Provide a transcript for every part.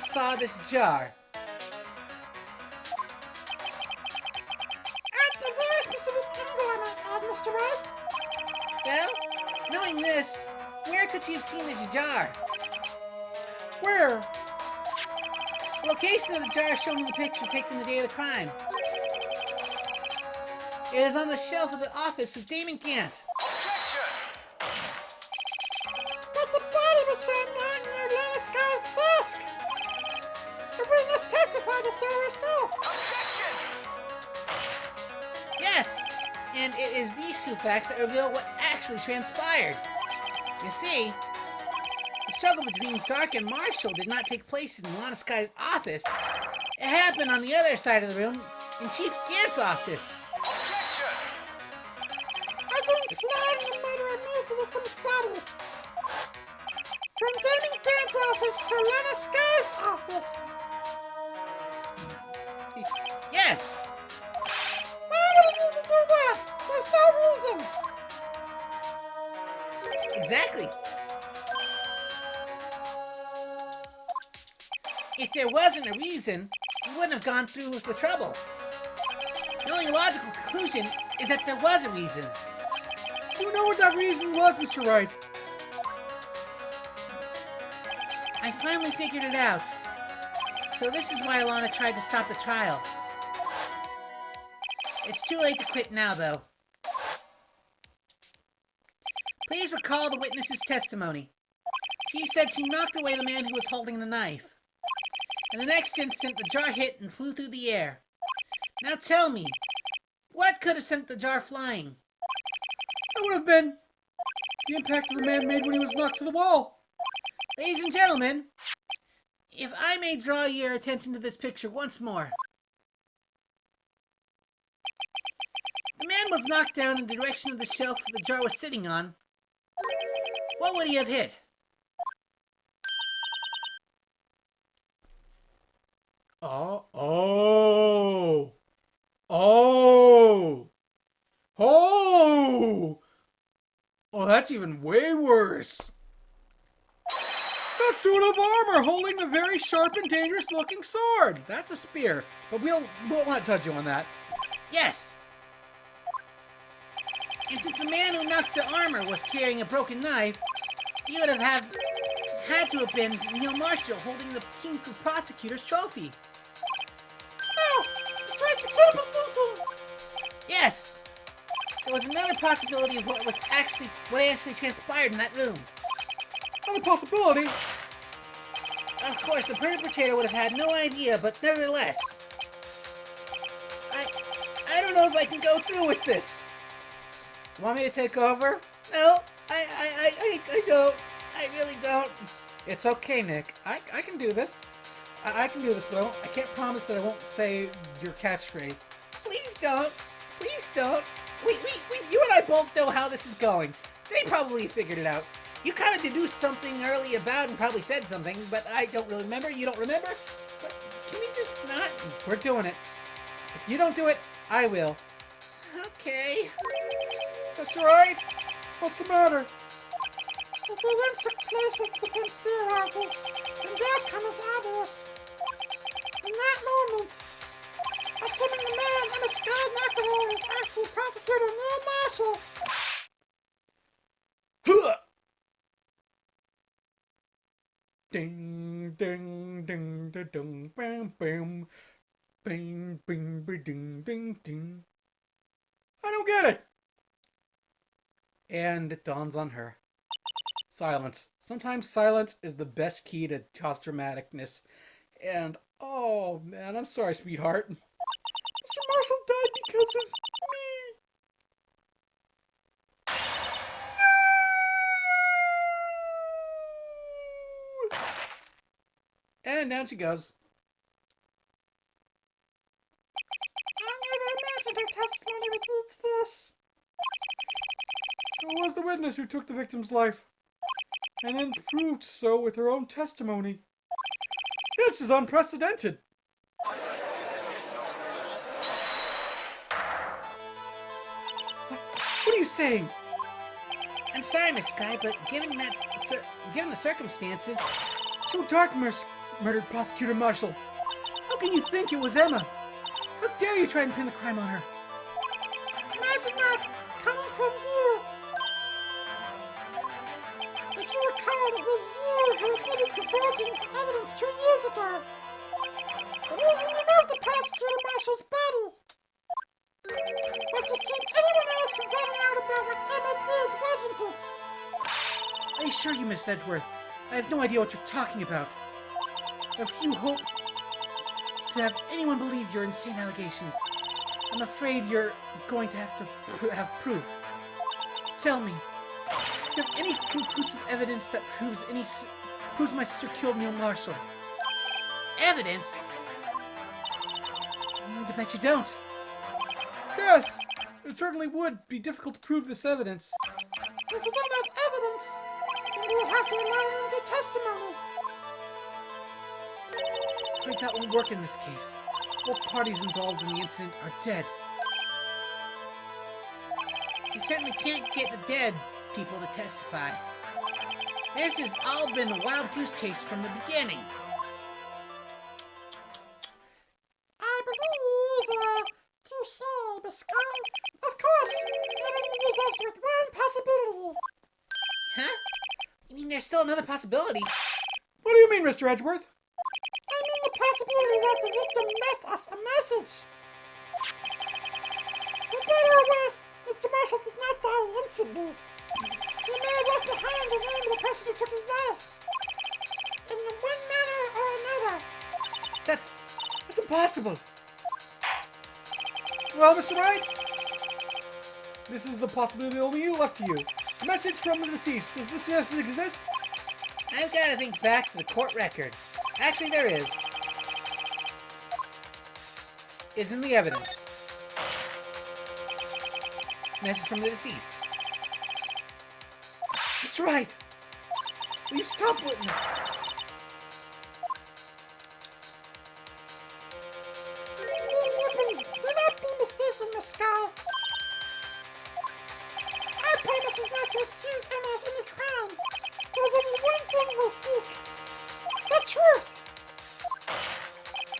saw this jar. At the very specific angle, I might add, Mr. Wright. Well, knowing this, where could she have seen this jar? Where? The location of the jar is shown in the picture taken the day of the crime. It is on the shelf of the office of Damon Gant. But the body was found lying near Lana Sky's desk. The witness testified to so herself. Yes, and it is these two facts that reveal what actually transpired. You see, the struggle between Dark and Marshall did not take place in Lana Sky's office. It happened on the other side of the room, in Chief Gant's office. Are you implying the murderer moved the victim's body from Damon Gant's office to Lana Sky's office? Yes! Why would he need to do that? There's no reason. Exactly. If there wasn't a reason, we wouldn't have gone through with the trouble. The only logical conclusion is that there was a reason. Do you know what that reason was, Mr. Wright? I finally figured it out. So this is why Alana tried to stop the trial. It's too late to quit now, though. Please recall the witness's testimony. She said she knocked away the man who was holding the knife. In the next instant, the jar hit and flew through the air. Now tell me, what could have sent the jar flying? That would have been the impact the man made when he was knocked to the wall. Ladies and gentlemen, if I may draw your attention to this picture once more. The man was knocked down in the direction of the shelf the jar was sitting on. What would he have hit? Oh, that's even way worse. A suit of armor holding the very sharp and dangerous looking sword. That's a spear, but we'll not judge you on that. Yes. And since the man who knocked the armor was carrying a broken knife, he would have had to have been Neil Marshall holding the King Prosecutor's trophy. No! It's right, you can't be thinking! Yes! There was another possibility of what actually transpired in that room. Another possibility. Of course, the perpetrator would have had no idea, but nevertheless. I don't know if I can go through with this. You want me to take over? No, I don't. I really don't. It's okay, Nick. I can do this. I can do this, but I can't promise that I won't say your catchphrase. Please don't. Please don't. You and I both know how this is going. They probably figured it out. You kind of deduced something early about and probably said something, but I don't really remember. You don't remember? But can we just not? We're doing it. If you don't do it, I will. Okay. Mr. Wright, what's the matter? The events took place as the defense theorizes, and the outcome is obvious. In that moment, assuming the man in the sky knocked away was actually Prosecutor Neil Marshall. Ding ding ding ding ding bam bam bing bing bing ding ding ding. I don't get it. And it dawns on her. Silence. Sometimes silence is the best key to cause dramaticness. And oh man, I'm sorry, sweetheart. Mr. Marshall died because of me. And down she goes. I never imagined her testimony would lead to this. So it was the witness who took the victim's life, and then proved so with her own testimony. This is unprecedented. What are you saying? I'm sorry, Miss Sky, but given the circumstances, Joe Darkmer's murdered Prosecutor Marshall. How can you think it was Emma? How dare you try and pin the crime on her? Imagine that, coming from you. If you recall, it was you who admitted to forging evidence 2 years ago. The reason you moved the prosecutor marshal's body was to keep anyone else from finding out about what Emma did, wasn't it? I assure you, Miss Edgeworth, I have no idea what you're talking about. If you hope to have anyone believe your insane allegations, I'm afraid you're going to have to have proof. Tell me, do you have any conclusive evidence that proves my sister killed Neil Marshall? Evidence? I'm willing to bet you don't. Yes, it certainly would be difficult to prove this evidence. If we don't have evidence, then we'll have to rely on the testimony. I'm afraid that won't work in this case. Both parties involved in the incident are dead. You certainly can't get the dead people to testify. This has all been a wild goose chase from the beginning. I believe, you say, Miss Sky. Of course, that only leaves us with one possibility. Huh? You mean there's still another possibility? What do you mean, Mr. Edgeworth? I mean the possibility that the victim met us a message. For better or worse, Mr. Marshall did not die instantly. He may have left behind the name of the person who took his life. In one manner or another. That's impossible. Well, Mr. Wright, this is the possibility only you left to you. A message from the deceased. Does this message exist? I've got to think back to the court record. Actually, there is. Is in the evidence. Message from the deceased. Mr. Wright, will you stop with me? Do not be mistaken, Miss Sky. Our purpose is not to accuse Emma of any crime. There's only one thing we seek. The truth.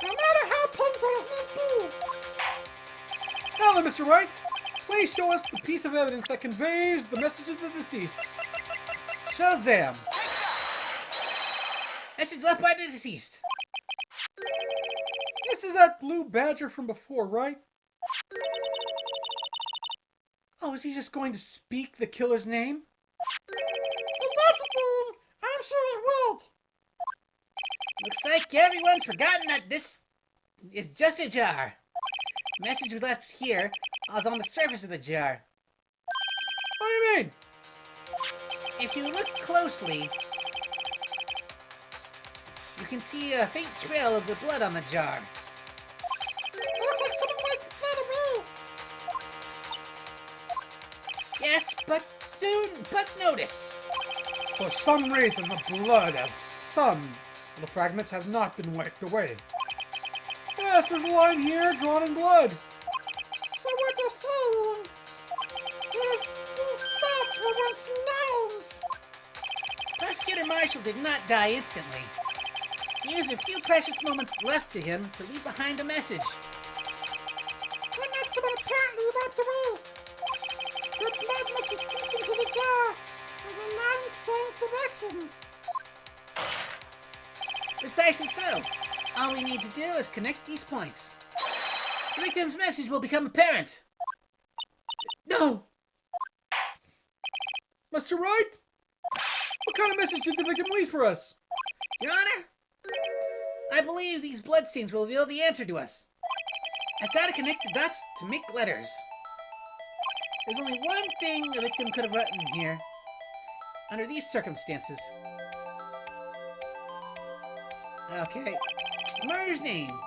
No matter how painful it may be. Now then, Mr. Wright, please show us the piece of evidence that conveys the message of the deceased. Shazam! Message left by the deceased. This is that blue badger from before, right? Oh, is he just going to speak the killer's name? If that's a thing, I'm sure it would. Looks like everyone's forgotten that this is just a jar. Message we left here is on the surface of the jar. What do you mean? If you look closely, you can see a faint trail of the blood on the jar. It looks like someone wiped blood away. Yes, but notice. For some reason, the blood of some of the fragments have not been wiped away. Yes, there's a line here drawn in blood. So what you're saying is these dots were once lines. Prosecutor Marshall did not die instantly. He used a few precious moments left to him to leave behind a message. When that someone apparently wiped away. Your blood must have seeped into the jar, and the lines changed directions. Precisely so. All we need to do is connect these points. The victim's message will become apparent. No! Mr. Wright? What kind of message did the victim leave for us? Your Honor, I believe these bloodstains will reveal the answer to us. I've got to connect the dots to make letters. There's only one thing the victim could have written here, under these circumstances. Okay, murder's name.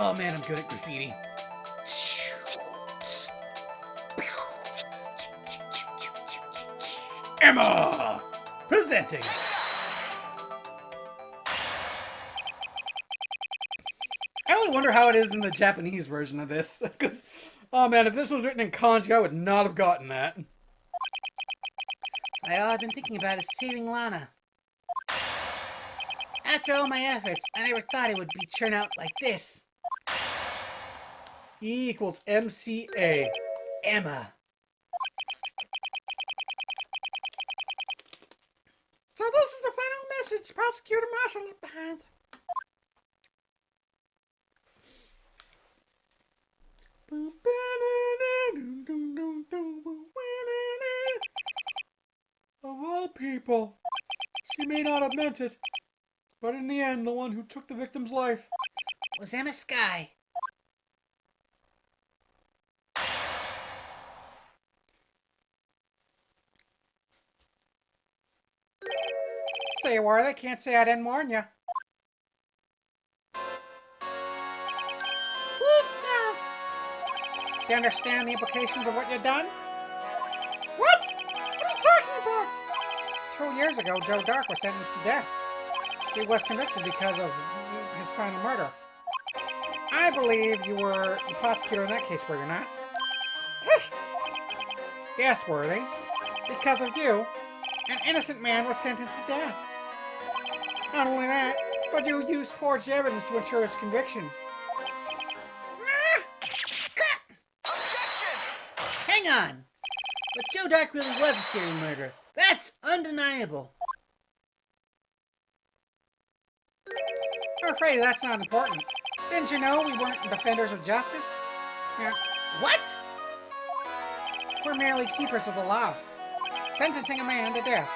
Oh man, I'm good at graffiti. Emma! Presenting! I only wonder how it is in the Japanese version of this. Because, oh man, if this was written in kanji, I would not have gotten that. All I've been thinking about is saving Lana. After all my efforts, I never thought it would turn out like this. E equals MCA. Emma. So this is the final message Prosecutor Marshall left behind. Of all people, she may not have meant it, but in the end, the one who took the victim's life Was Emma Sky. Say a word, I can't say I didn't warn you. Chief Count. Do you understand the implications of what you've done? What? What are you talking about? 2 years ago, Joe Dark was sentenced to death. He was convicted because of his final murder. I believe you were the prosecutor in that case, were you not? Yes, Worthy. Because of you, an innocent man was sentenced to death. Not only that, but you used forged evidence to ensure his conviction. Hang on! But Joe Dark really was a serial murderer. That's undeniable. I'm afraid that's not important. Didn't you know we weren't defenders of justice? Yeah, What? we're merely keepers of the law. Sentencing a man to death.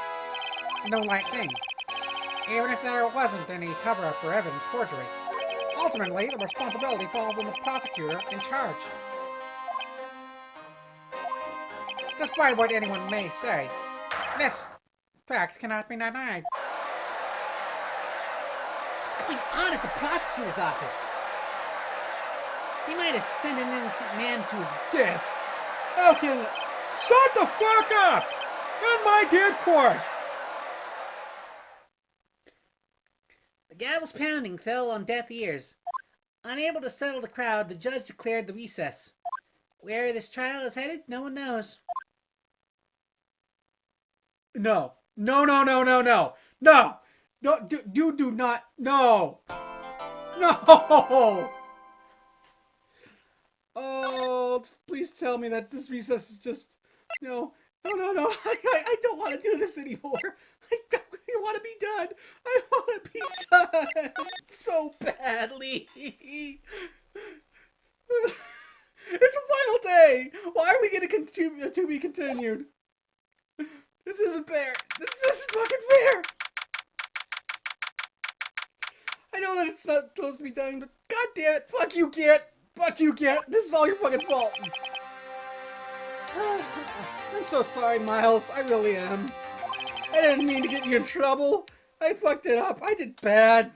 No light thing. Even if there wasn't any cover-up or evidence forgery. Ultimately, the responsibility falls on the prosecutor in charge. Despite what anyone may say, this fact cannot be denied. What's going on at the prosecutor's office? He might have sent an innocent man to his Death? How can it? Shut the fuck up! In my dead court! The gavel's pounding fell on deaf ears. Unable to settle the crowd, the judge declared the recess. Where this trial is headed, no one knows. No. No, no, no, no, no. No! No, you do not. No! No! Oh, please tell me that this recess is just. No. No, no, no. I don't want to do this anymore. I want to be done. I want to be done so badly. It's a final day. Why are we going to be continued? This isn't fair. This isn't fucking fair. I know that it's not supposed to be done, but god damn it. Fuck you, Kit. Fuck you, Kit. This is all your fucking fault. I'm so sorry, Miles. I really am. I didn't mean to get you in trouble. I fucked it up. I did bad.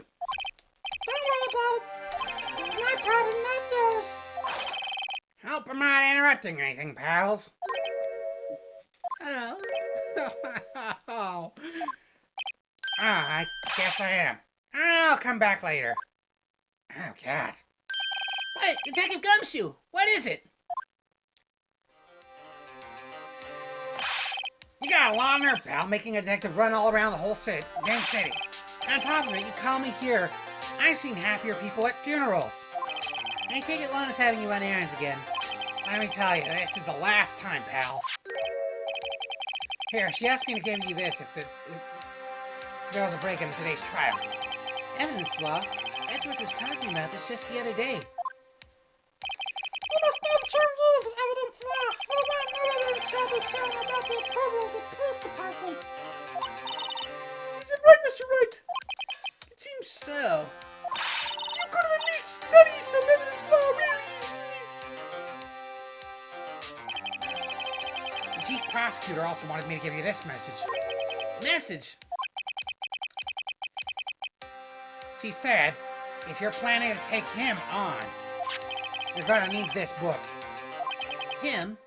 Don't worry about it. This is my problem, not yours. Hope I'm not interrupting anything, pals. Oh. Oh. I guess I am. I'll come back later. Oh, God. What? Detective Gumshoe! What is it? You got a lot on nerve, pal, making a detective run all around the whole dang city. On top of it, you call me here. I've seen happier people at funerals. I take it Lana's having you run errands again. Let me tell you, this is the last time, pal. Here, she asked me to give you this if there was a break in today's trial. Evidence law? Edgeworth was talking about this just the other day. You must know the true rules of evidence law. No evidence shall be shown without the approval of the police department. Is it right, Mr. Wright? It seems so. You could have at least studied some evidence law, really. The chief prosecutor also wanted me to give you this message. Message? She said, if you're planning to take him on, you're gonna need this book. Him?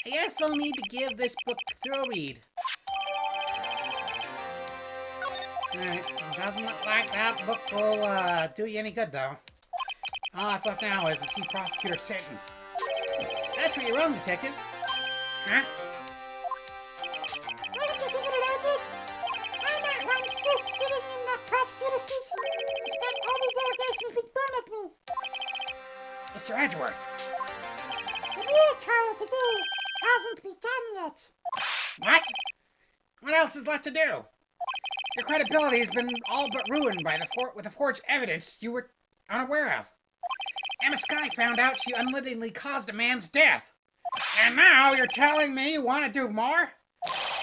I guess I'll need to give this book a thorough read. Alright, doesn't look like that book will do you any good, though. All that's left now is the chief prosecutor's sentence. That's where you're wrong, Detective. Huh? Haven't you figured it out yet? I'm still sitting in that prosecutor's seat, despite all these allegations being thrown at me. Mr. Edgeworth. The real trial today hasn't begun yet. What? What else is left to do? Your credibility has been all but ruined by with the forged evidence you were unaware of. Emma Skye found out she unwittingly caused a man's death. And now you're telling me you want to do more?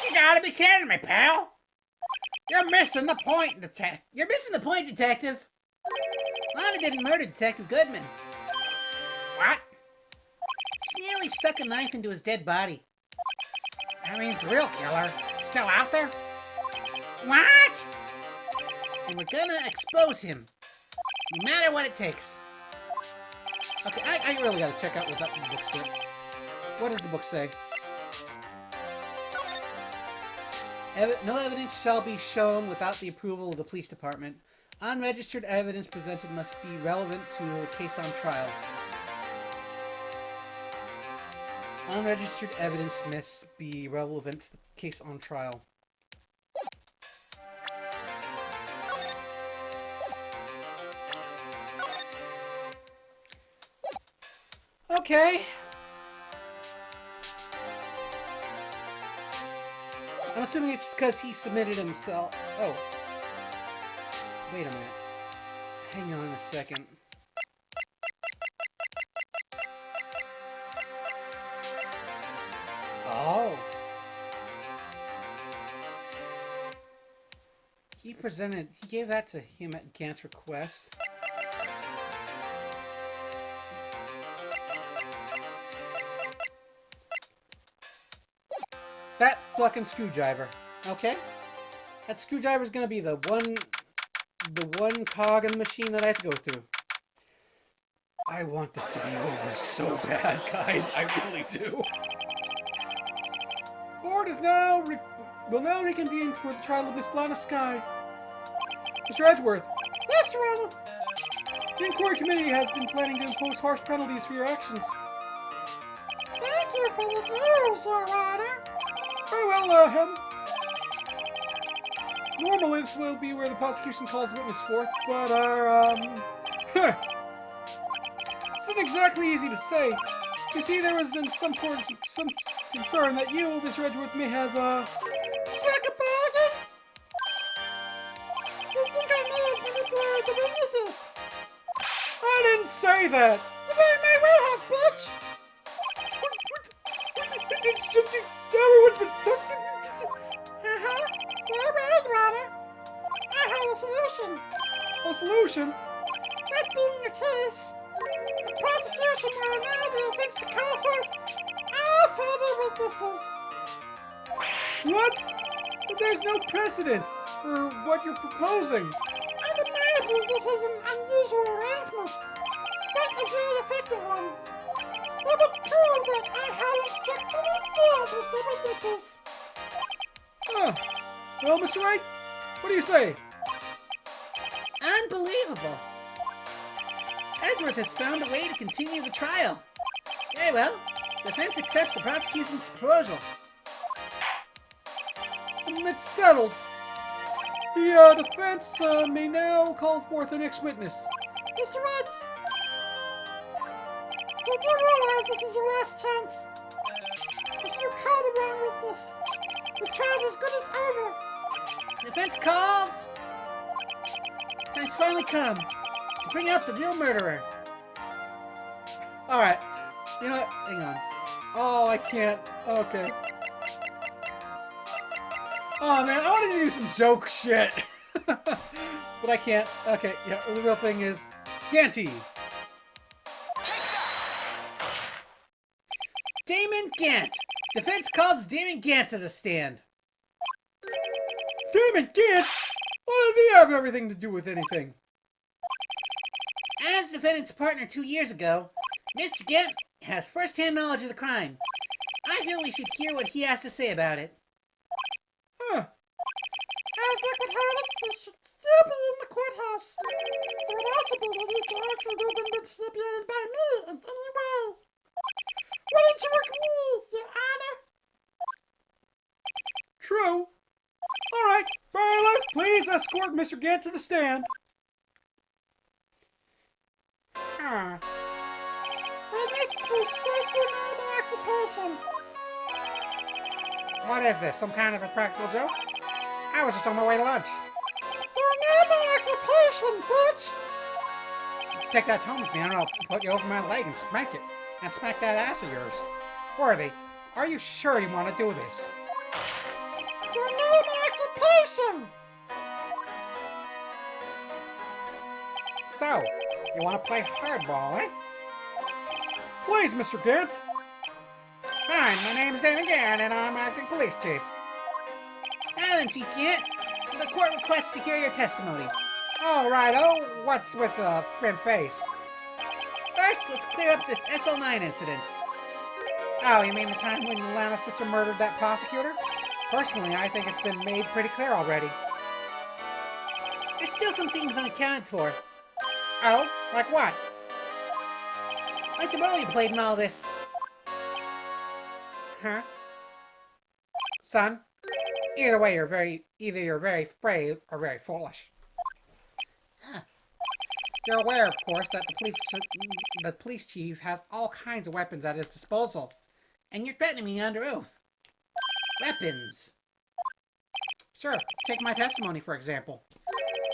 You gotta be kidding me, pal. You're missing the point, Detective. Lana didn't murder Detective Goodman. What? She merely stuck a knife into his dead body. That means the real killer is still out there? What? And we're gonna expose him, no matter what it takes. Okay, I really gotta check out what that book said. What does the book say? No evidence shall be shown without the approval of the police department. Unregistered evidence presented must be relevant to the case on trial. Unregistered evidence must be relevant to the case on trial. Okay. I'm assuming it's just because he submitted himself. Oh. Wait a minute. Hang on a second. Oh. He gave that to him at Gant's request. That fucking screwdriver. Okay? That screwdriver is gonna be the one cog in the machine that I have to go through. I want this to be over so bad, guys. I really do. Court is will now reconvene for the trial of Miss Lana Skye. Mr. Edgeworth. Yes, Your Honor. The inquiry committee has been planning to impose harsh penalties for your actions. Thank you for the news, Your Honor. Very well, normally this will be where the prosecution calls the witness forth, but this isn't exactly easy to say. You see, there was in some courts some concern that you, Mr. Edgeworth, may have, Struck a bargain? You think I may have manipulated the witnesses? I didn't say that! You very may well have, bitch! Everyone's been talking. Well, Your Honor. I have a solution. A solution? That being the case, the prosecution will allow the offense to call forth all further witnesses. What? But there's no precedent for what you're proposing. Undeniably, this is an unusual arrangement, but a very effective one. It would prove that I haven't struck any deals with the witnesses. Huh. Well, Mr. Wright, what do you say? Unbelievable. Edgeworth has found a way to continue the trial. Very well. The defense accepts the prosecution's proposal. It's settled. The defense may now call forth the next witness. Mr. Wright, you do realize this is your last chance. If you call the wrong witness, this trial's as good as over. Defense calls. Time's finally come to bring out the real murderer. Alright. You know what? Hang on. Oh, I can't. Okay. Oh, man. I wanted to do some joke shit. But I can't. Okay, yeah. The real thing is Ganty. Damon Gant. Defense calls Damon Gant to the stand. Damon Gant? What does he have everything to do with anything? the defendant's partner 2 years ago, Mr. Gent has first-hand knowledge of the crime. I feel we should hear what he has to say about it. Huh. As liquid harlots, should still be in the courthouse. So it also be that he's likely to have been manipulated by me in any way. Wouldn't you agree, Your Honor? True. All right, bailiff, please escort Mr. Gant to the stand. Huh. Witness, please state your name and occupation. What is this, some kind of a practical joke? I was just on my way to lunch. Your name and occupation, bitch! Take that tone with me and I'll put you over my leg and smack it. And smack that ass of yours. Worthy, are you sure you want to do this? Your name and occupation! So, you want to play hardball, eh? Please, Mr. Gant. Fine, my name's David Gant and I'm acting police chief. Now then, Chief Gent, the court requests to hear your testimony. All right, oh, what's with the grim face? First, let's clear up this SL9 incident. Oh, you mean the time when Lana's sister murdered that prosecutor? Personally, I think it's been made pretty clear already. There's still some things unaccounted for, Oh, like what? like the role you played in all this. Huh? Son, either way, either you're very brave or very foolish. Huh. You're aware, of course, that the police chief has all kinds of weapons at his disposal. And you're threatening me under oath. Weapons. Sure, take my testimony, for example.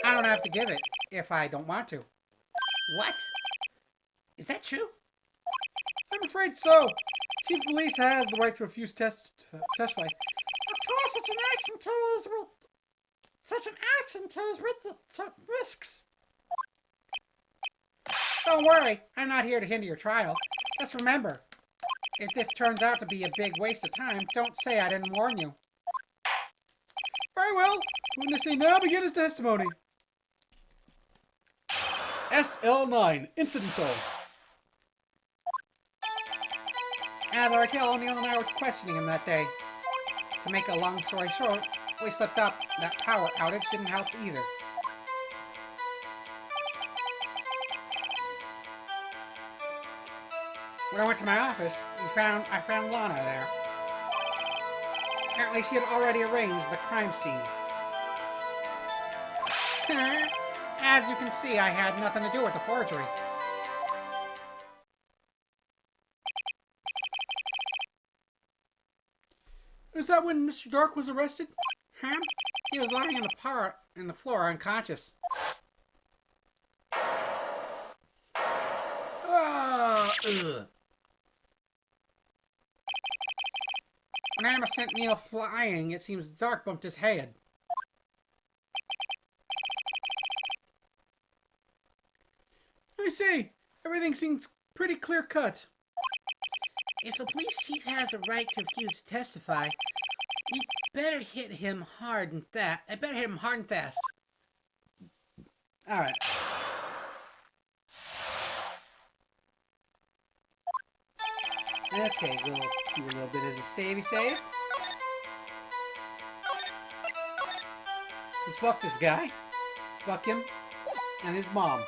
I don't have to give it if I don't want to. What? Is that true? I'm afraid so. Chief of Police has the right to refuse testify. Of course, such an action carries with it certain risks. Don't worry, I'm not here to hinder your trial. Just remember, if this turns out to be a big waste of time, don't say I didn't warn you. Very well. Witness may now begin his testimony. SL9, Incidental. As I recall, O'Neill and I were questioning him that day. To make a long story short, we slipped up. That power outage didn't help either. When I went to my office, I found Lana there. Apparently she had already arranged the crime scene. As you can see, I had nothing to do with the forgery. Is that when Mr. Dark was arrested? Huh? He was lying in the floor unconscious. Ugh. When Emma sent Neil flying, it seems Dark bumped his head. I see. Everything seems pretty clear-cut. If the police chief has a right to refuse to testify, we better hit him hard and fast. I better hit him hard and fast. All right. Okay, we'll do a little bit of a savey save. Let's fuck this guy. Fuck him. And his mom.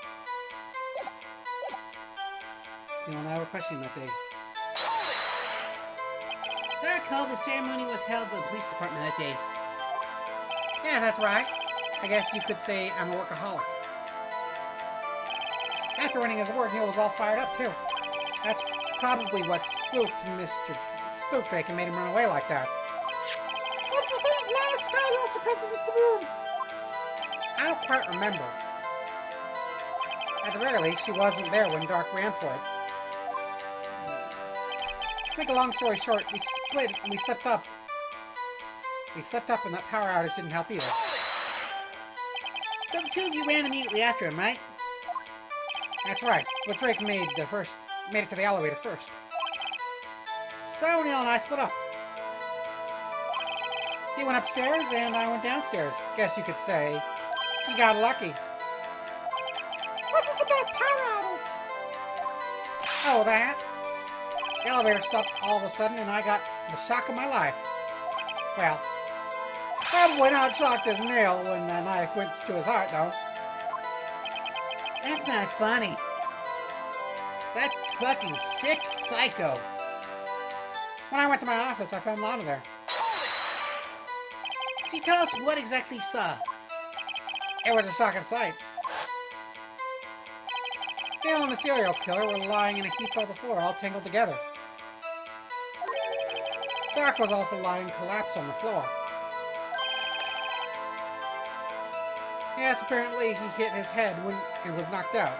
You know, now we're questioning that day. So I recall the ceremony was held at the police department that day. Yeah, that's right. I guess you could say I'm a workaholic. After winning his award, Neil was all fired up, too. That's probably what spooked Mr. Spookdrake and made him run away like that. Was Lieutenant Lana Sky also present in the room? I don't quite remember. At the very least, she wasn't there when Dark ran for it. To make a long story short, we split and we slept up. We slept up and that power outage didn't help either. So the two of you ran immediately after him, right? That's right, but Drake made it to the elevator first. So Neil and I split up. He went upstairs and I went downstairs. Guess you could say he got lucky. What's this about power outage? Oh, that? The elevator stopped all of a sudden and I got the shock of my life. Well, probably not shocked as Neil when the knife went to his heart, though. That's not funny. That fucking sick psycho. When I went to my office, I found Lana there. So you tell us what exactly you saw. It was a shocking sight. Neil and the serial killer were lying in a heap on the floor, all tangled together. Doc was also lying collapsed on the floor. Yes, apparently he hit his head when he was knocked out.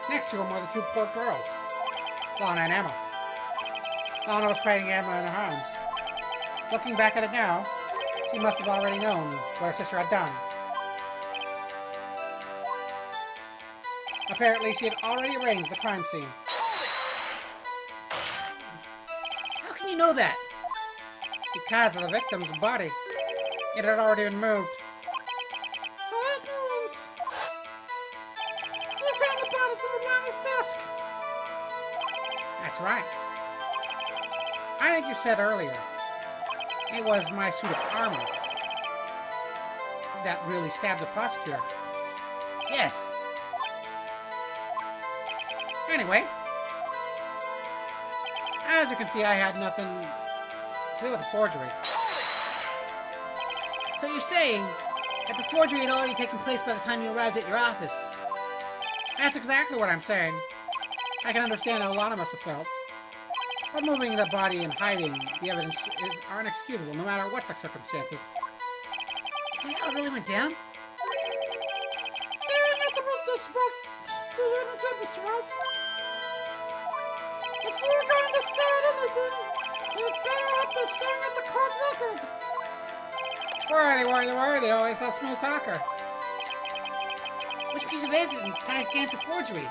Next to him were the two poor girls, Lana and Emma. Lana was crying Emma in her arms. Looking back at it now, she must have already known what her sister had done. Apparently, she had already arranged the crime scene. How can you know that? Because of the victim's body. It had already been moved. So that means you found the body there on his desk. That's right. I think you said earlier, it was my suit of armor that really stabbed the prosecutor. Yes. Anyway, as you can see, I had nothing to do with the forgery. So you're saying that the forgery had already taken place by the time you arrived at your office? That's exactly what I'm saying. I can understand how Lana must have felt. But moving the body and hiding the evidence are inexcusable, no matter what the circumstances. Is that how it really went down? Staring at the witness book. Do you any good, Mr. Wright? If you're going to stare at anything, you'd better hope you're staring at the court record. Worthy, always that smooth talker. Which piece of evidence ties against a forgery?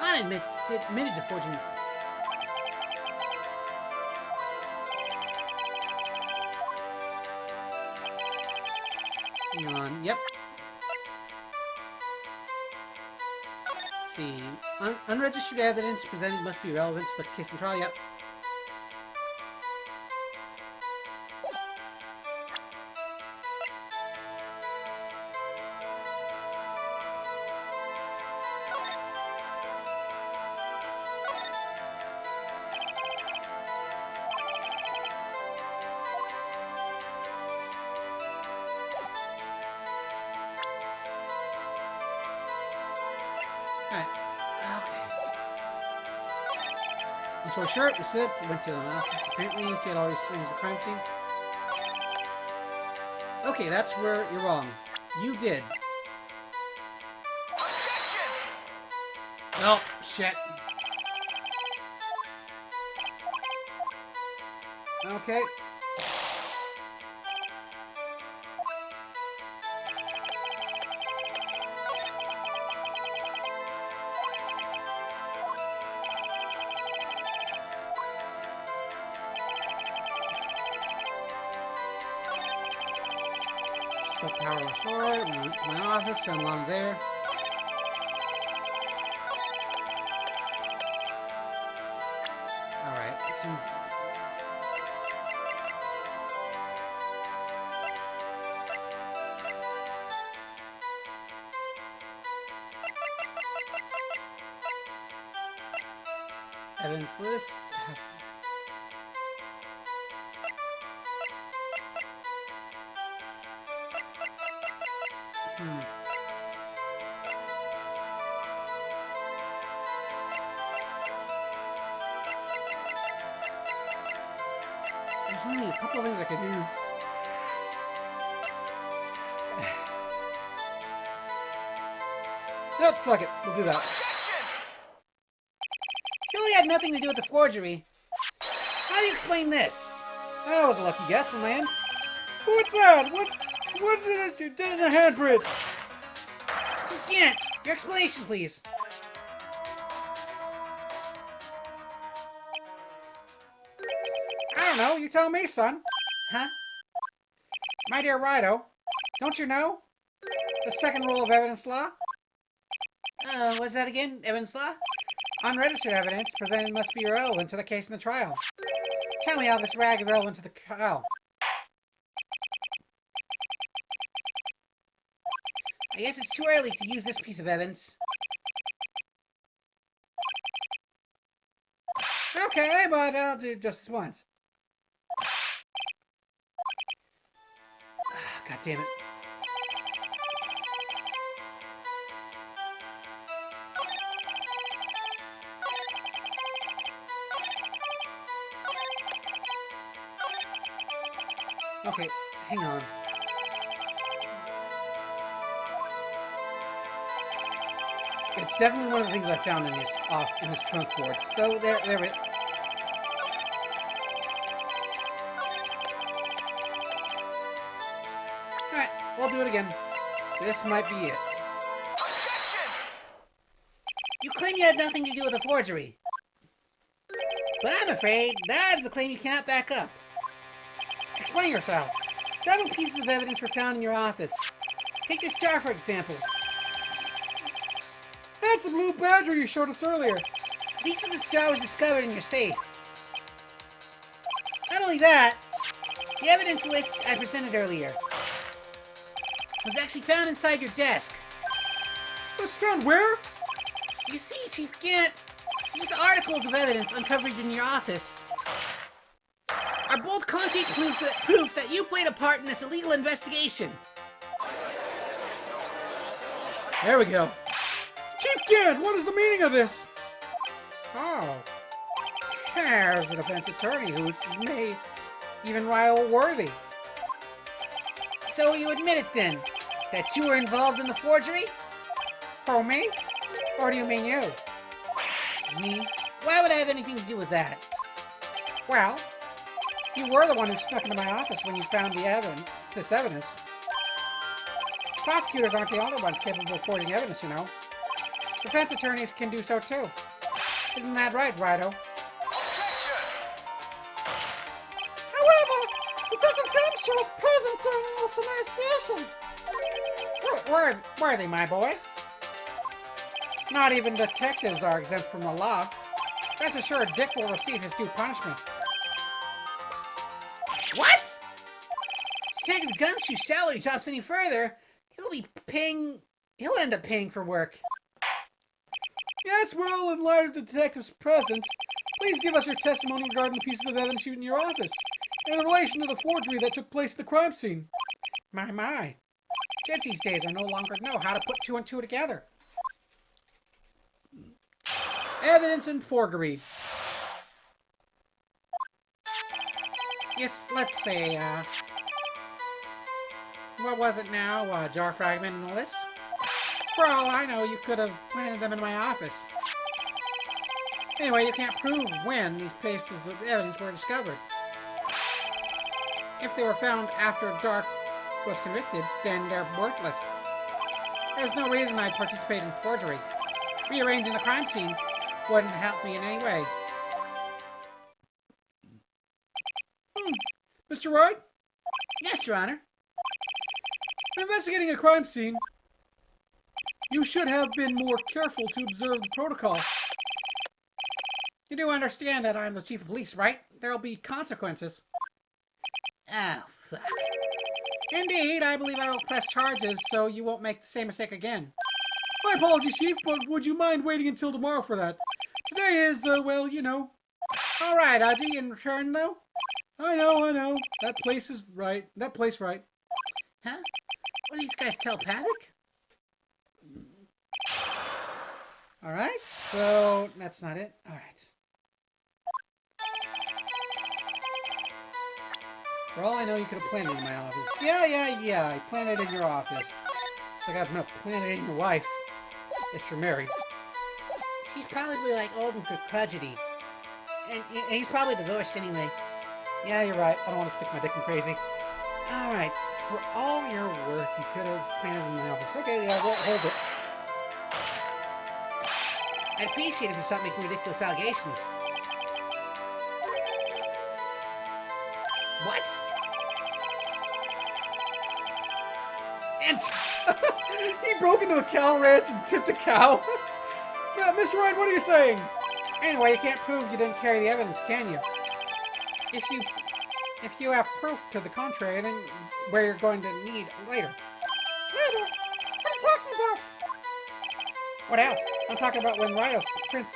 Lana admitted to forging. Hang on. Yep. Let's see. Unregistered evidence presented must be relevant to the case and trial. Yep. Alright. Okay. I'm so short, the slip went to the office. Apparently, she had already seen the crime scene. Okay, that's where you're wrong. You did. Objection! Oh, shit. Okay. Split power restored. We went to my office, found Lana there. Alright, it seems. Evidence list. There's only a couple of things I could do. Oh, fuck it. We'll do that. Objection! Surely had nothing to do with the forgery. How do you explain this? That was a lucky guess, man. What's that? What's it in the handprint? Just can't. Your explanation, please. know. You tell me, son. Huh? My dear Rido, don't you know the second rule of evidence law? What's that again? Evidence law? Unregistered evidence presented must be relevant to the case in the trial. Tell me how this rag is relevant to the trial. I guess it's too early to use this piece of evidence. Okay, but I'll do just this once. God damn it. Okay, hang on. It's definitely one of the things I found in this trunk board. So there it. All right, we'll do it again. This might be it. You claim you had nothing to do with the forgery. But I'm afraid that's a claim you cannot back up. Explain yourself. Several pieces of evidence were found in your office. Take this jar, for example. That's the blue badger you showed us earlier. A piece of this jar was discovered in your safe. Not only that, the evidence list I presented earlier was actually found inside your desk. It was found where? You see, Chief Gant, these articles of evidence uncovered in your office are both concrete proof that you played a part in this illegal investigation. There we go. Chief Gant, what is the meaning of this? Oh. There's a defense attorney who's may even rival worthy. So you admit it then, that you were involved in the forgery? Oh, me? Or do you mean you? Me? Why would I have anything to do with that? Well, you were the one who snuck into my office when you found this evidence. Prosecutors aren't the only ones capable of forging evidence, you know. Defense attorneys can do so too. Isn't that right, Rido? However, Detective Gumshoe was present during this initiation. Were they, my boy? Not even detectives are exempt from the law. Rest assured, Dick will receive his due punishment. What? If Detective Gumshoe's salary drops any further, he'll end up paying for work. Yes, well, in light of the detective's presence, please give us your testimony regarding the pieces of evidence in your office and in relation to the forgery that took place at the crime scene. My. Kids these days are no longer know how to put two and two together. Evidence and forgery. Yes, let's say, what was it now? Jar fragment in the list? For all I know, you could have planted them in my office. Anyway, you can't prove when these pieces of evidence were discovered. If they were found after Dark was convicted, then they're worthless. There's no reason I'd participate in forgery. Rearranging the crime scene wouldn't help me in any way. Mr. Wright? Yes, Your Honor. When investigating a crime scene, you should have been more careful to observe the protocol. You do understand that I'm the chief of police, right? There'll be consequences. Oh, fuck. Indeed, I believe I will press charges so you won't make the same mistake again. My apologies, Chief, but would you mind waiting until tomorrow for that? Today is, well, you know. All right, Aji, in return, though? I know. That place right. Huh? What are these guys, telepathic? All right, so that's not it. All right. For all I know, you could have planted it in my office. Yeah. I planted it in your office. It's like I'm gonna plant it in your wife. If you're married. She's probably like old and crudgety. And he's probably divorced anyway. Yeah, you're right. I don't want to stick my dick in crazy. All right. For all your work, you could have planted it in my office. Okay, yeah, we'll hold it. I'd appreciate it if you stopped making ridiculous allegations. What? And He broke into a cow ranch and tipped a cow. Yeah, Mr. Wright, what are you saying? Anyway, you can't prove you didn't carry the evidence, can you? If you have proof to the contrary, then where you're going to need later. Later? What are you talking about? What else? I'm talking about when Rhino's prints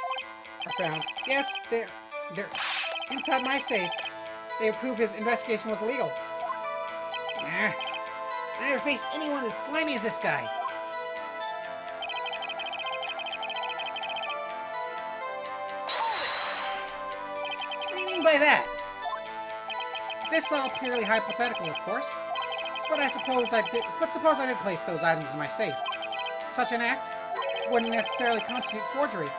are found. Yes, they're inside my safe. They prove his investigation was illegal. Nah, I never faced anyone as slimy as this guy. What do you mean by that? This is all purely hypothetical, of course. But suppose I did place those items in my safe. Such an act wouldn't necessarily constitute forgery.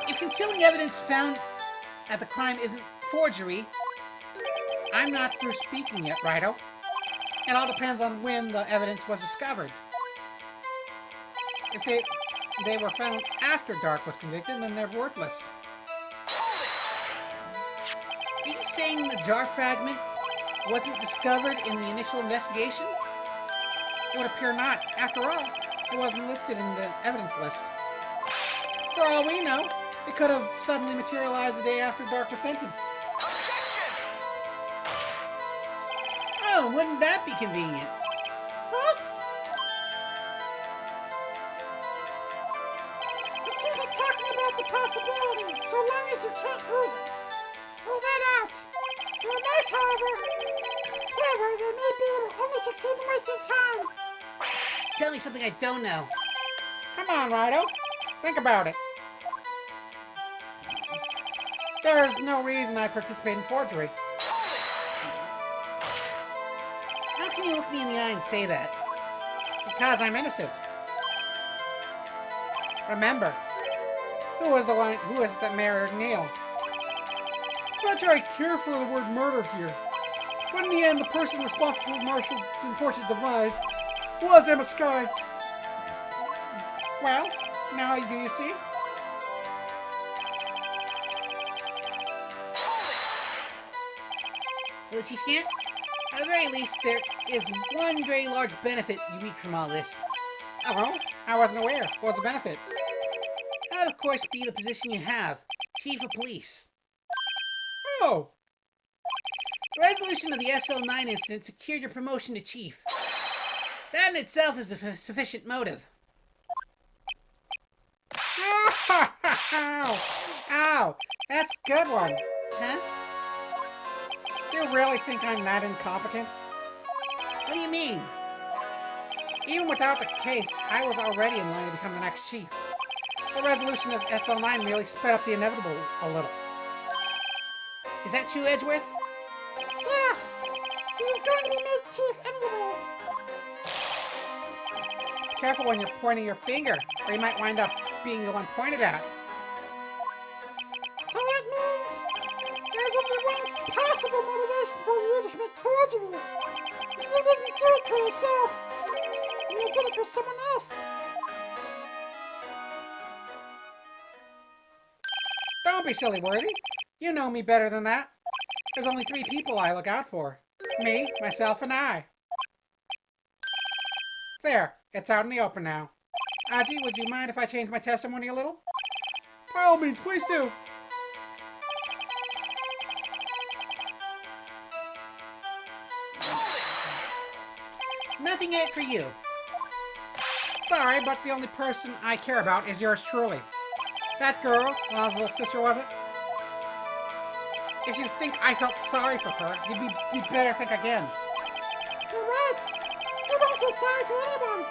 If concealing evidence found at the crime isn't forgery, I'm not through speaking yet, Righto. It all depends on when the evidence was discovered. If they were found after Dark was convicted, then they're worthless. are you saying the jar fragment wasn't discovered in the initial investigation? It would appear not. After all, it wasn't listed in the evidence list. For all we know, it could have suddenly materialized the day after Dark was sentenced. Oh, wouldn't that be convenient? What? The chief is talking about the possibility, so long as you can't rule that out. They might, however, clever, they may be able to only succeed in wasting time. Tell me something I don't know. Come on, Righto. Think about it. There's no reason I participate in forgery. How can you look me in the eye and say that? Because I'm innocent. Remember, who is it that murdered Neil? I'm not sure I care for the word murder here. But in the end, the person responsible for Marshall's unfortunate demise was Emma Skye. Well, now do you see? Well, if you can't, at the very least, there is one very large benefit you reap from all this. Oh, I wasn't aware. What was the benefit? That would, of course, be the position you have, Chief of Police. Oh, The resolution of the SL9 incident secured your promotion to Chief. That in itself is a sufficient motive. ow, ow, that's a good one. Huh? Do you really think I'm that incompetent? What do you mean? Even without the case, I was already in line to become the next chief. The resolution of SL9 merely sped up the inevitable a little. Is that true, Edgeworth? Yes! He was going to be made chief anyway. Be careful when you're pointing your finger, or you might wind up being the one pointed at. So that means there's only one possible motivation for you to commit forgery. If you didn't do it for yourself, and you did it for someone else. Don't be silly, Worthy. You know me better than that. There's only 3 people I look out for. Me, myself, and I. There, it's out in the open now. Aji, would you mind if I change my testimony a little? By all means, please do. Nothing in it for you. Sorry, but the only person I care about is yours truly. That girl, Lala's little sister, was it? If you think I felt sorry for her, you'd better think again. You're right. You don't feel sorry for anyone.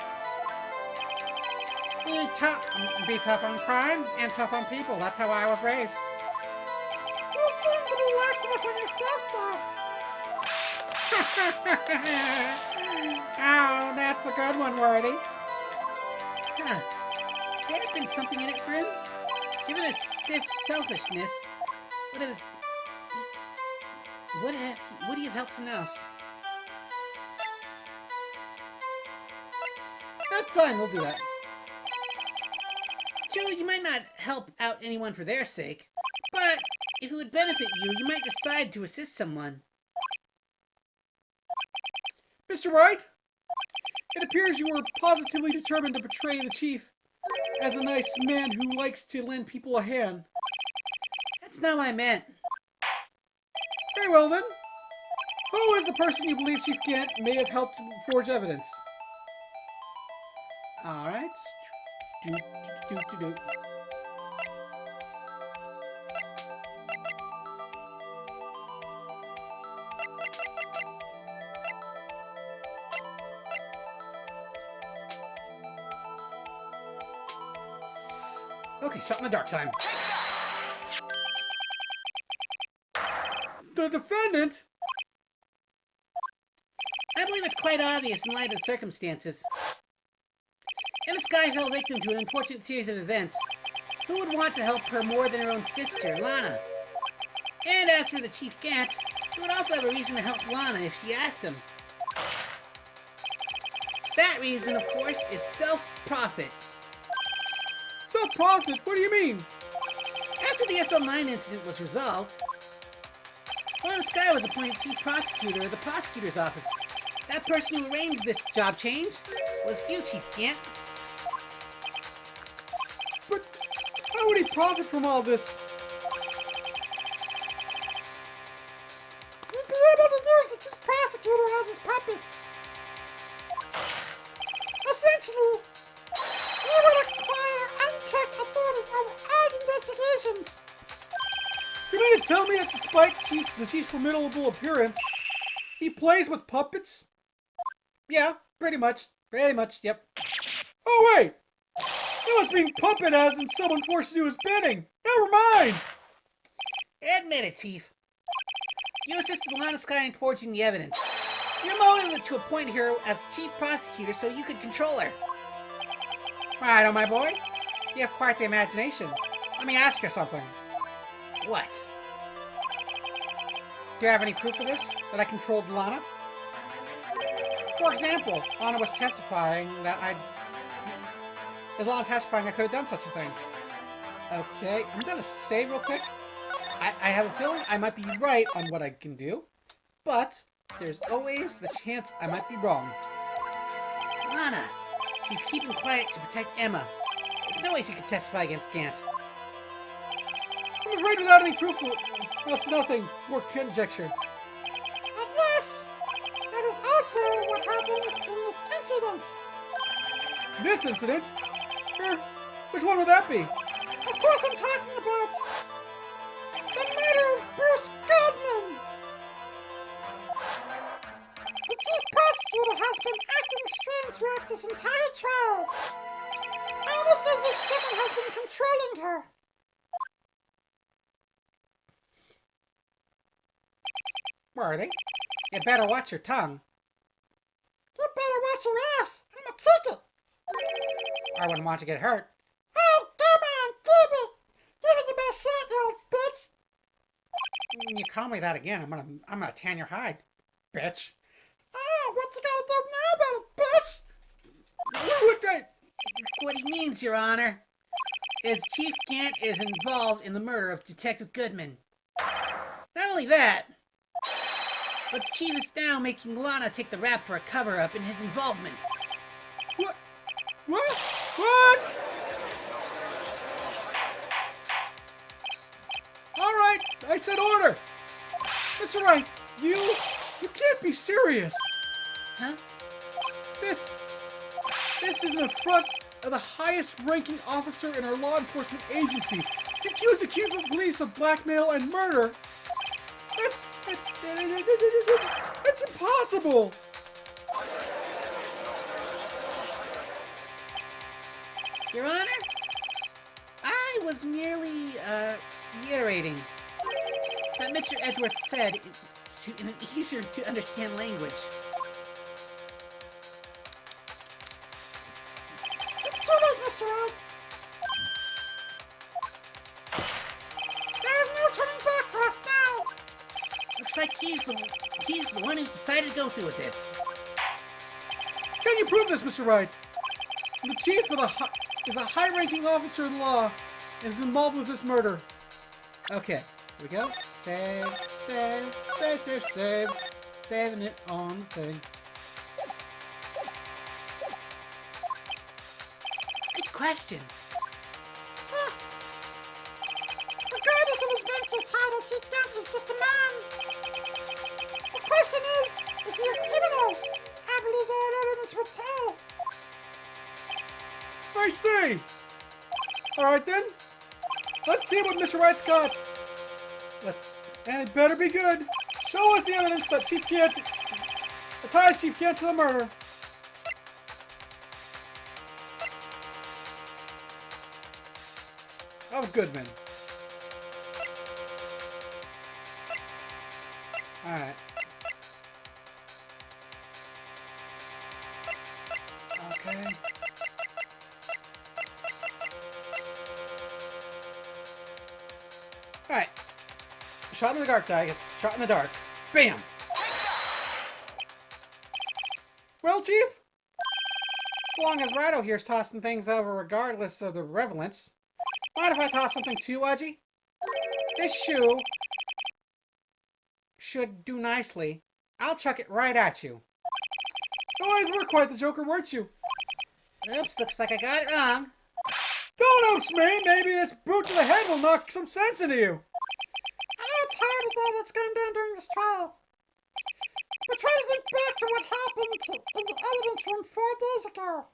Be tough on crime and tough on people. That's how I was raised. You seem to be lax enough on yourself, though. Oh, that's a good one, Worthy. Huh. There had been something in it for him? Given his stiff selfishness, would he have helped someone else? Fine, we'll do that. True, you might not help out anyone for their sake, but if it would benefit you, you might decide to assist someone. Mr. Wright, it appears you were positively determined to portray the chief as a nice man who likes to lend people a hand. That's not what I meant. Very well then. Who is the person you believe Chief Gant may have helped forge evidence? Alright. Do. Okay, shot in the dark time. The defendant? I believe it's quite obvious in light of the circumstances. Emma Sky fell victim to an unfortunate series of events. Who would want to help her more than her own sister, Lana? And as for the Chief Gant, he would also have a reason to help Lana if she asked him. That reason, of course, is self-profit. Self-profit? What do you mean? After the SL9 incident was resolved, Lana Sky was appointed Chief Prosecutor of the Prosecutor's Office. That person who arranged this job change was you, Chief Gant. But how would he profit from all this? He'd be able to use the chief prosecutor as his puppet. Essentially, he would acquire unchecked authority over all investigations. Do you mean to tell me that despite the chief's formidable appearance, he plays with puppets? Yeah, pretty much. Pretty much, yep. Oh wait! You must mean puppet as in someone forced to do his bidding. Never mind! Admit it, Chief. You assisted Lana Sky in forging the evidence. Your motive was to appoint her as Chief Prosecutor so you could control her. Right, oh my boy. You have quite the imagination. Let me ask you something. What? Do you have any proof of this? That I controlled Lana? For example, Lana was testifying that There's Lana testifying I could have done such a thing. Okay, I'm gonna say real quick. I have a feeling I might be right on what I can do, but there's always the chance I might be wrong. Lana. She's keeping quiet to protect Emma. There's no way she could testify against Gant. I'm afraid without any proof, that's nothing. More conjecture. Unless that is also what happened in this incident. This incident? Which one would that be? Of course I'm talking about the murder of Bruce Goldman. The chief prosecutor has been acting strange throughout this entire trial. Almost as if someone has been controlling her. Where are they? You better watch your tongue. You better watch your ass. I'm gonna kick it. I wouldn't want to get hurt. Oh, come on, give it. Give it the best shot, you old bitch. You call me that again, I'm gonna tan your hide, bitch. Oh, what you gotta do now about it, bitch? What he means, Your Honor, is Chief Gant is involved in the murder of Detective Goodman. Not only that, but the Chief is now making Lana take the rap for a cover-up in his involvement. What? What? What? All right, I said order. Mr. Wright, you can't be serious. Huh? This is an affront of the highest-ranking officer in our law enforcement agency. To accuse the chief of police of blackmail and murder, that's impossible. Your Honor, I was merely, reiterating that Mr. Edgeworth said in an easier-to-understand language. It's too late, Mr. Wright. There's no turning back for us now. Looks like he's the one who's decided to go through with this. Can you prove this, Mr. Wright? The chief is a high-ranking officer of the law and is involved with this murder. Okay, we go. Save, save, save, save, save. Saving it on the thing. Good question. Regardless of his mental title, Chief Dent is just a man. The question is he a criminal? I believe that evidence would tell. I see. Alright then. Let's see what Mr. Wright's got. And it better be good. Show us the evidence that ties Chief Gant to the murder. Of Goodman. Alright. Okay. Alright. Shot in the dark, Digus. Shot in the dark. Bam! Well, Chief? As long as Righto here's tossing things over regardless of the relevance, mind if I toss something too, Wedgie? This shoe should do nicely. I'll chuck it right at you. Boys, we're quite the joker, weren't you? Oops, looks like I got it wrong. Don't oops me! Maybe this boot to the head will knock some sense into you. I know it's hard with all that's gone down during this trial. But try to think back to what happened in the evidence room 4 days ago.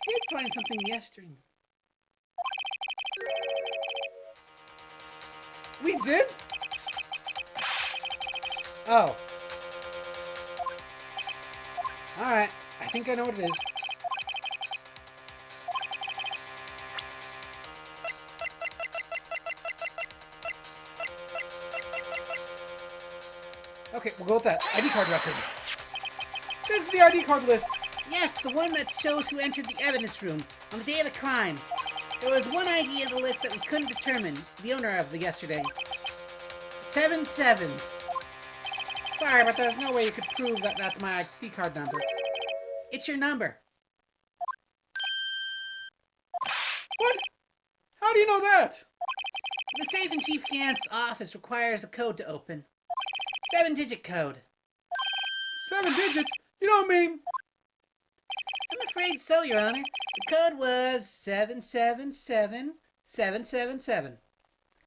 We did find something yesterday. We did? Oh. Alright, I think I know what it is. Okay, we'll go with that. ID card record. This is the ID card list. Yes, the one that shows who entered the evidence room on the day of the crime. There was one ID on the list that we couldn't determine the owner of yesterday. 7 sevens. Sorry, but there's no way you could prove that that's my ID card number. It's your number. What? How do you know that? The safe in Chief Gant's office requires a code to open. 7-digit code. 7 digits? You don't mean... I'm afraid so, Your Honor. The code was 777777.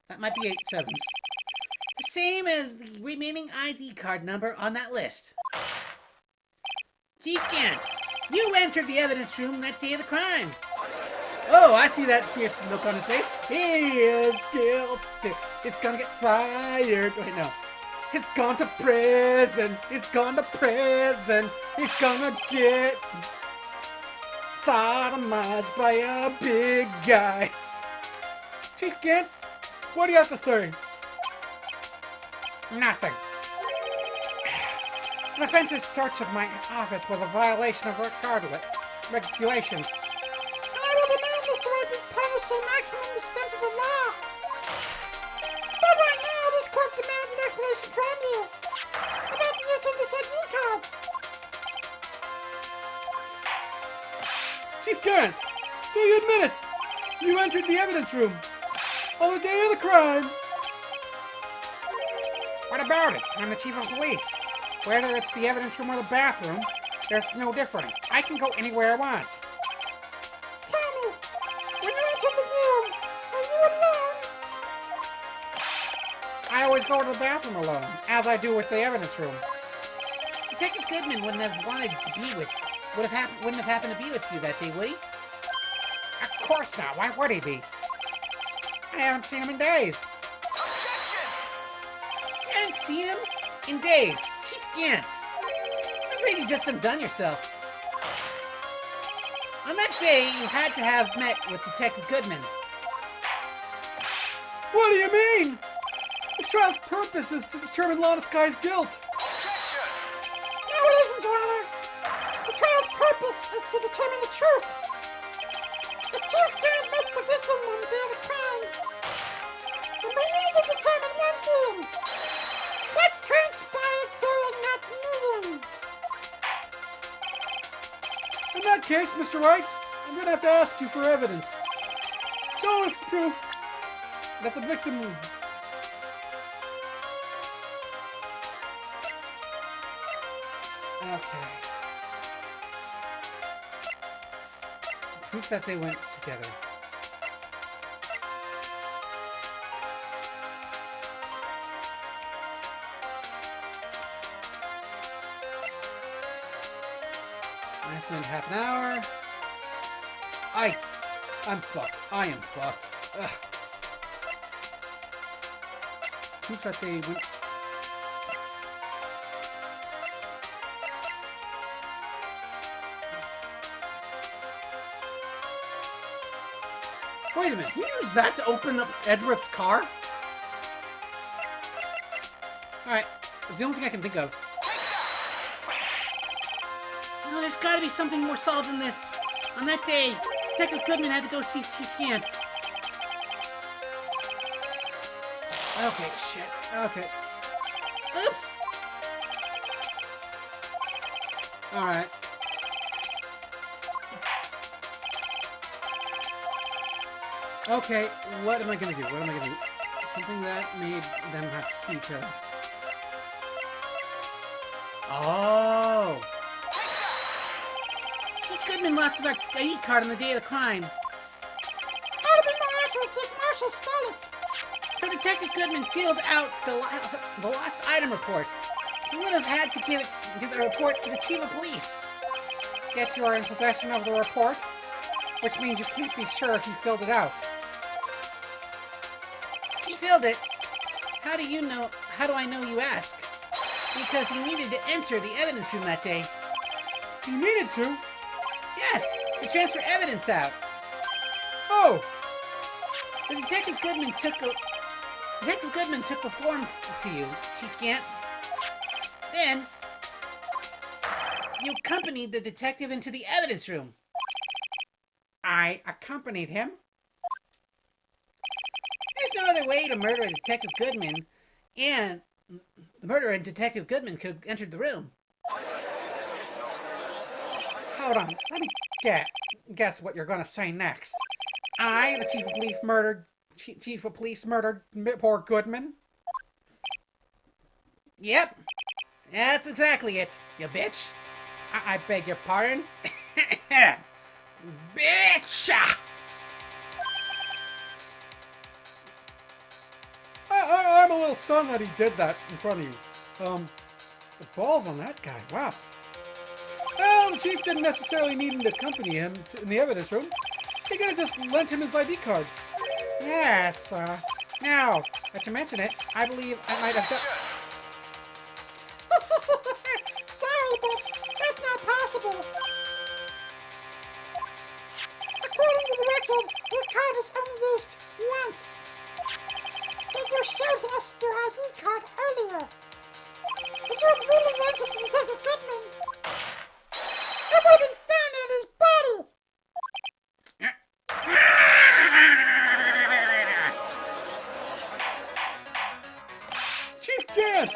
That might be 8 sevens. The same as the remaining ID card number on that list. Chief Gant, you entered the evidence room that day of the crime. Oh, I see that fierce look on his face. He is guilty. He's gonna get fired. Wait, no. He's gone to prison. He's gone to prison. He's gonna get sodomized by a big guy. Chief Gant, what do you have to say? Nothing. The defense's search of my office was a violation of regulations. And I will demand Mr. Wright be punished to the maximum extent of the law. But right now, this court demands an explanation from you about the use of this ID card. Chief Gant, so you admit it. You entered the evidence room on the day of the crime. What about it? I'm the chief of police. Whether it's the evidence room or the bathroom, there's no difference. I can go anywhere I want. Tell me, when you entered the room, were you alone? I always go to the bathroom alone, as I do with the evidence room. Detective Goodman wouldn't have wanted to be with, wouldn't have happened to be with you that day, would he? Of course not. Why would he be? I haven't seen him in days. You hadn't seen him in days. Chief Gant. I'm afraid you just undone yourself. On that day, you had to have met with Detective Goodman. What do you mean? This trial's purpose is to determine Lana Sky's guilt. No, it isn't, Your Honor. The trial's purpose is to determine the truth. If Chief Gant met the victim on the day of the crime, then we need to determine one thing. What transpired during that meeting? In that case, Mr. Wright, I'm gonna have to ask you for evidence. Show us proof that the victim... Okay. Proof that they went together. I've been half an hour. I'm fucked. I am fucked. Ugh. Proof that they went... Wait a minute, you use that to open up Edward's car? Alright, it's the only thing I can think of. No, there's gotta be something more solid than this. On that day, Detective Goodman had to go see Chief Gant. Okay, shit. Okay. Oops! Alright. Okay, what am I gonna do? What am I gonna do? Something that made them have to see each other. Oh! Chief Goodman lost his ID card on the day of the crime. How to be more accurate, Dick Marshall stole it. So Detective Goodman filled out the lost item report. He would have had to give the report to the Chief of Police. Yet you are in possession of the report, which means you can't be sure he filled it out. He filled it. How do you know? How do I know, you ask? Because he needed to enter the evidence room that day. He needed to? Yes, to transfer evidence out. Oh! The Detective Goodman took the form to you, Chief Gant. Then, you accompanied the detective into the evidence room. I accompanied him? There's no other way to murder Detective Goodman, and the murderer and Detective Goodman could have entered the room. Hold on, let me guess what you're gonna say next. I, the Chief of Police murdered poor Goodman? Yep, that's exactly it, you bitch. I beg your pardon? Bitch! I'm a little stunned that he did that in front of you. The balls on that guy, wow. Well, the chief didn't necessarily need him to accompany him in the evidence room. He could have just lent him his ID card. Yes, now that you mention it, I believe I might have done... Sorry, but that's not possible. According to the record, the card was only used once. Then you showed us your ID card earlier. If you had really lent it to Detective Goodman, it would have been found in his body. Chief Gant!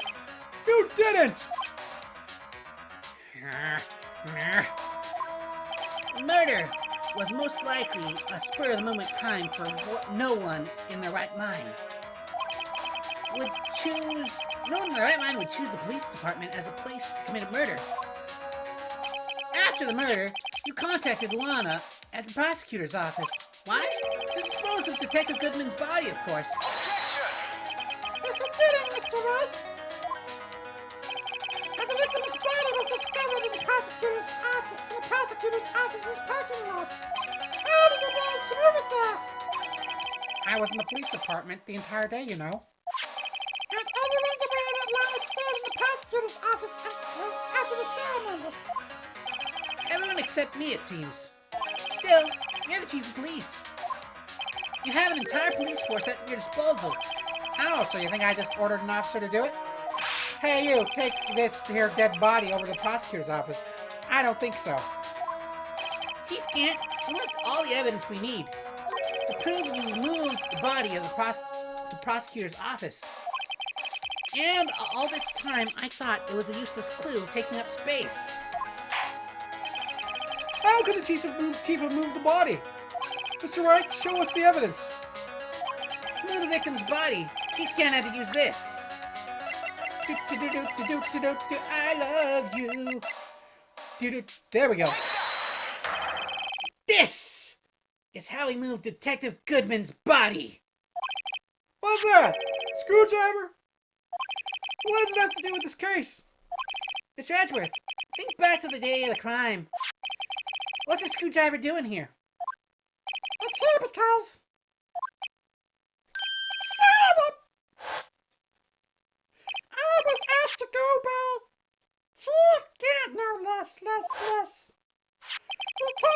You didn't! The murder was most likely a spur-of-the-moment crime for no one in their right mind would choose the police department as a place to commit a murder. After the murder, you contacted Lana at the prosecutor's office. Why? To dispose of Detective Goodman's body, of course. You're forgetting, Mr. Wright. And the victim's body was discovered in the prosecutor's office's parking lot. How did you manage to move it there? I was in the police department the entire day, you know. And everyone's aware that Lana stayed in the prosecutor's office until after the ceremony. Everyone except me, it seems. Still, you're the chief of police. You have an entire police force at your disposal. Oh, so you think I just ordered an officer to do it? Hey, you, take this here dead body over to the prosecutor's office. I don't think so. Chief Gant, you left all the evidence we need to prove you moved the body of the prosecutor's office. And all this time, I thought it was a useless clue taking up space. Well, How could the chief have moved the body? Mr. Wright, show us the evidence. To move the victim's body, Chief can't have to use this. I love you. There we go. This is how he moved Detective Goodman's body. What's that? Screwdriver? What does it have to do with this case? Mr. Edgeworth, think back to the day of the crime. What's a screwdriver doing here? It's here because... Son of a... I was asked to go by Chief Gant, no less. He told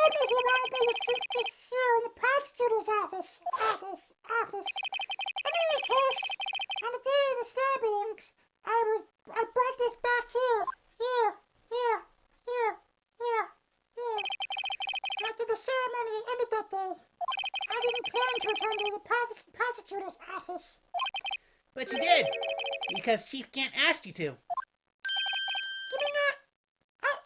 me he wanted me to keep this here in the prosecutor's office. In any case, on the day of the stabbings, I brought this back here. After the ceremony ended that day, I didn't plan to return to the prosecutor's office. But you did, because Chief Gant asked you to. Give me that. Oh,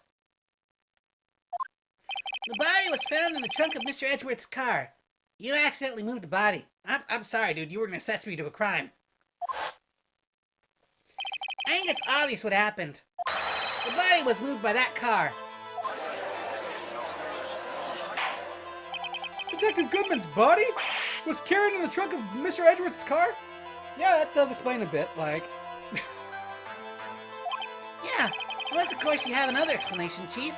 The body was found in the trunk of Mr. Edgeworth's car. You accidentally moved the body. I'm sorry, dude. You were an accessory to a crime. I think it's obvious what happened. The body was moved by that car. Detective Goodman's body was carried in the trunk of Mr. Edgeworth's car? Yeah, that does explain a bit, like... Yeah, unless of course you have another explanation, Chief.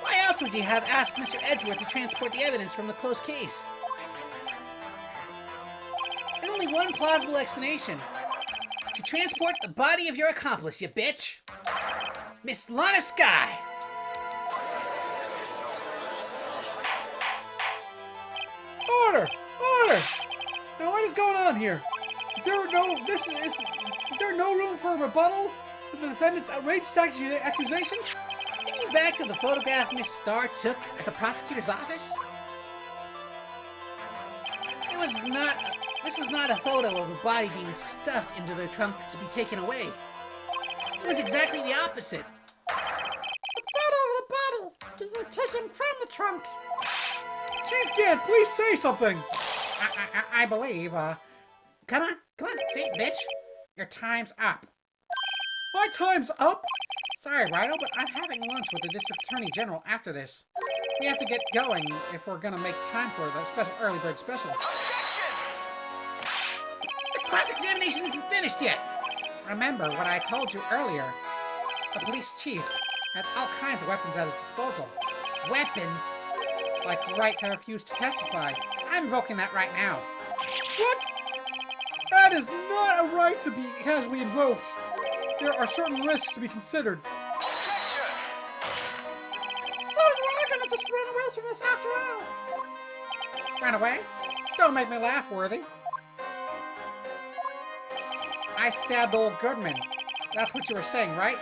Why else would you have asked Mr. Edgeworth to transport the evidence from the closed case? There's only one plausible explanation. To transport the body of your accomplice, you bitch! Miss Lana Sky! Order! Now what is going on here? Is there no room for a rebuttal to the defendant's outrageous accusations? Thinking back to the photograph Miss Starr took at the prosecutor's office? This was not a photo of a body being stuffed into the trunk to be taken away. It was exactly the opposite. the photo of the body being taken from the trunk. Chief Gant, please say something! I believe, Come on, say it, bitch. your time's up. My time's up? Sorry, Wright, but I'm having lunch with the District Attorney General after this. We have to get going if we're gonna make time for the early bird special. The cross-examination isn't finished yet. Remember what I told you earlier. The police chief has all kinds of weapons at his disposal. Weapons? Like right to refuse to testify. I'm invoking that right now. What? That is not a right to be casually invoked. There are certain risks to be considered. So you are gonna just run away from us after all. Run away? Don't make me laugh, Worthy. I stabbed old Goodman. That's what you were saying, right?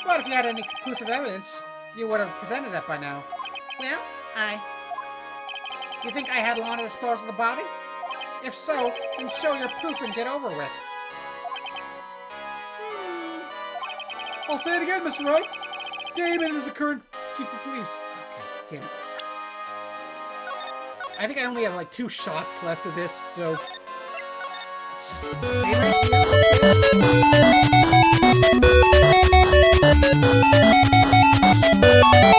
Well, if you had any conclusive evidence, you would have presented that by now. Well, You think I had law to dispose of the body? If so, then show your proof and get over with. I'll say it again, Mr. Wright. Damon is the current chief of police. Okay, damn it. I think I only have like 2 shots left of this, so... Let's just say it right here.